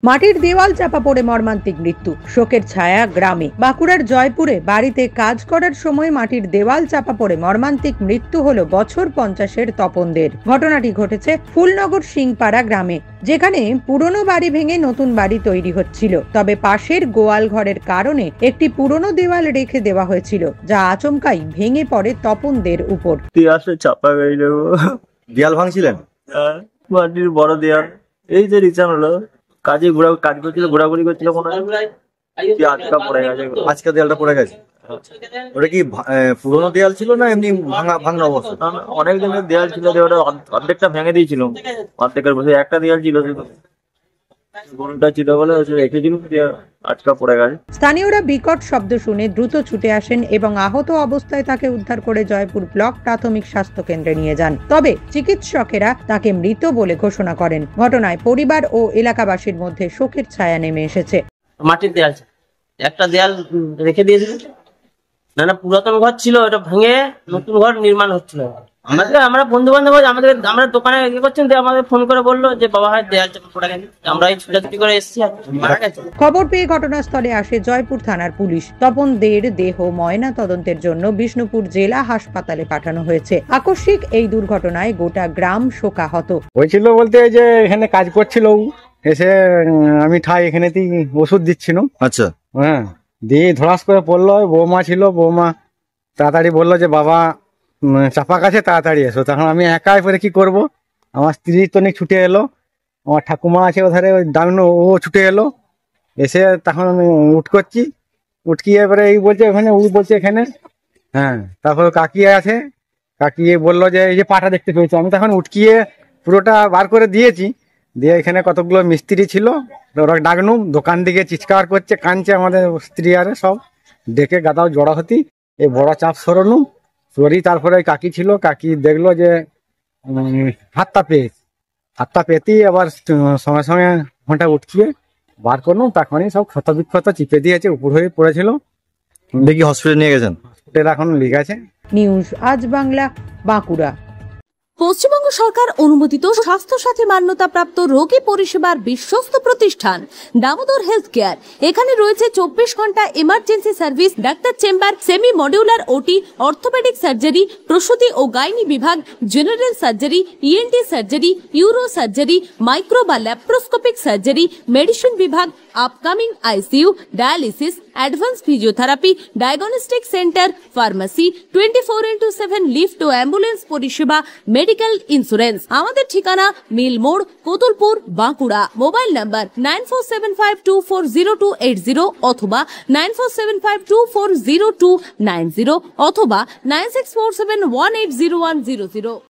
মাটির দেওয়াল চাপা পড়ে মর্মান্তিক মৃত্যু, শোকের ছায়া গ্রামে। বাঁকুড়ার জয়পুরে বাড়িতে কাজ করার সময় মাটির দেওয়াল চাপা পড়ে মর্মান্তিক মৃত্যু হলো বছর 50-এর তপনদের। ঘটনাটি ঘটেছে ফুলনগর সিংপাড়া গ্রামে, যেখানে পুরনো বাড়ি ভেঙে নতুন বাড়ি তৈরি হচ্ছিল। তবে পাশের গোয়াল ঘরের কারণে একটি পুরনো দেওয়াল রেখে দেওয়া হয়েছিল, যা আচমকাই ভেঙে পড়ে তপনদের উপর। চাপা গেল, দেয়াল ভাঙছিলেন? মাটির বড় দেয়াল। এই যে রিচান হলো কাজ করছিল, ঘোরাঘুরি করছিল, মনে হয় আটকা পড়ে গেছে। আজকে দেয়ালটা পড়ে গেছে। ওটা কি পুরোনো দেয়াল ছিল না এমনি ভাঙা অবস্থা? অনেক দিনের দেয়াল ছিল, ওটা অর্ধেকটা ভেঙে দিয়েছিল। অর্ধেকের বসে একটা দেয়াল ছিল, গরুটা ছিল বলে রেখেছিল, আটকা পড়ে গেছে। স্থানীয়রা বিকট শব্দ শুনে দ্রুত ছুটে আসেন এবং আহত অবস্থায় তাকে উদ্ধার করে জয়পুর ব্লক প্রাথমিক স্বাস্থ্য কেন্দ্রে নিয়ে যান। তবে চিকিৎসকেরা তাকে মৃত বলে ঘোষণা করেন। ঘটনায় পরিবার ও এলাকাবাসীর মধ্যে শোকের ছায়া নেমে এসেছে। মাটির দেয়াল, একটা দেয়াল রেখে দিয়েছিল, না পুরাতন ঘর ছিল, ওটা ভেঙে নতুন ঘর নির্মাণ হচ্ছিল। আমরা বন্ধু বান্ধব আমরা দোকানে ইয়ে করছেন, আমাদের ফোন করে বললো যে বাবা হয় দেয়াল চাপা পড়ে গেছে। আমরা এই ছুটাছুটি করে এসেছি, মারা গেছে। খবর পেয়ে ঘটনাস্থলে আসে জয়পুর থানার পুলিশ। তপনদের দেহ ময়না তদন্তের জন্য বিষ্ণুপুর জেলা হাসপাতালে পাঠানো হয়েছে। আকস্মিক এই দুর্ঘটনায় গোটা গ্রাম শোকাহত হয়েছিল বলতে যে এখানে কাজ করছিল, এসে আমি ঠাই এখানেতেই ওষুধ দিচ্ছিল। আচ্ছা, হ্যাঁ, দিয়ে ধরাস করে পড়লো। বৌমা ছিল, বৌমা তাড়াতাড়ি বললো যে বাবা চাপা কাছে, তাড়াতাড়ি এসো। তখন আমি একাই পরে কি করব, আমার স্ত্রী তো ছুটে এলো, আমার ঠাকুমা আছে ওধারে, ওই ডাকনো, ও ছুটে এলো। এসে তখন আমি উঠকচ্ছি, উঠকিয়ে এবারে এই বলছে ওখানে, ও বলছে এখানে। হ্যাঁ, তারপর কাকি আছে, কাকি বললো যে এই যে পাটা দেখতে পেয়েছি। আমি তখন উঠকিয়ে পুরোটা বার করে দিয়েছি, দিয়ে এখানে কতগুলো মিস্ত্রি ছিল, ওরা ডাকনু, দোকান দিকে চিৎকার করছে, কাঁদছে আমাদের স্ত্রী আরে সব ডেকে গাদাও জড়া হতি, এই বড় চাপ সরানো সরি। তারপরে কাকি ছিল, কাকি দেখলো যে হাতটা পেতেই আবার সঙ্গে সঙ্গে ঘন্টা উঠকিয়ে বার করলো। তখনই সব ক্ষত বিক্ষত চিপে দিয়েছে, উপর হয়ে পড়েছিল। দেখি হসপিটালে নিয়ে গেছেন? হসপিটাল এখন লিখেছে। নিউজ আজ বাংলা, বাঁকুড়া। পশ্চিমবঙ্গ সরকার অনুমোদিত স্বাস্থ্যসাথী মান্যতাপ্রাপ্ত রোগী পরিষেবার বিশ্বস্ত প্রতিষ্ঠান দামোদর হেলথ কেয়ার। এখানে রয়েছে 24 ঘন্টা emergency service, doctor chamber, semi modular OT, orthopedic surgery, প্রসূতি ও গাইনি বিভাগ, general surgery, ENT surgery, uro surgery, micro বা ল্যাপ্রোস্কোপিক সার্জারি, মেডিসিন বিভাগ, upcoming ICU, dialysis, advance physiotherapy, diagnostic centre, pharmacy, 24x7 lift ও ambulance পরিষেবা, medical insurance. আমাদের ঠিকানা মিল মোড়, কোতুলপুর, বাঁকুড়া। মোবাইল নাম্বার 9475240280 অথবা 9475240290 অথবা 9647180100।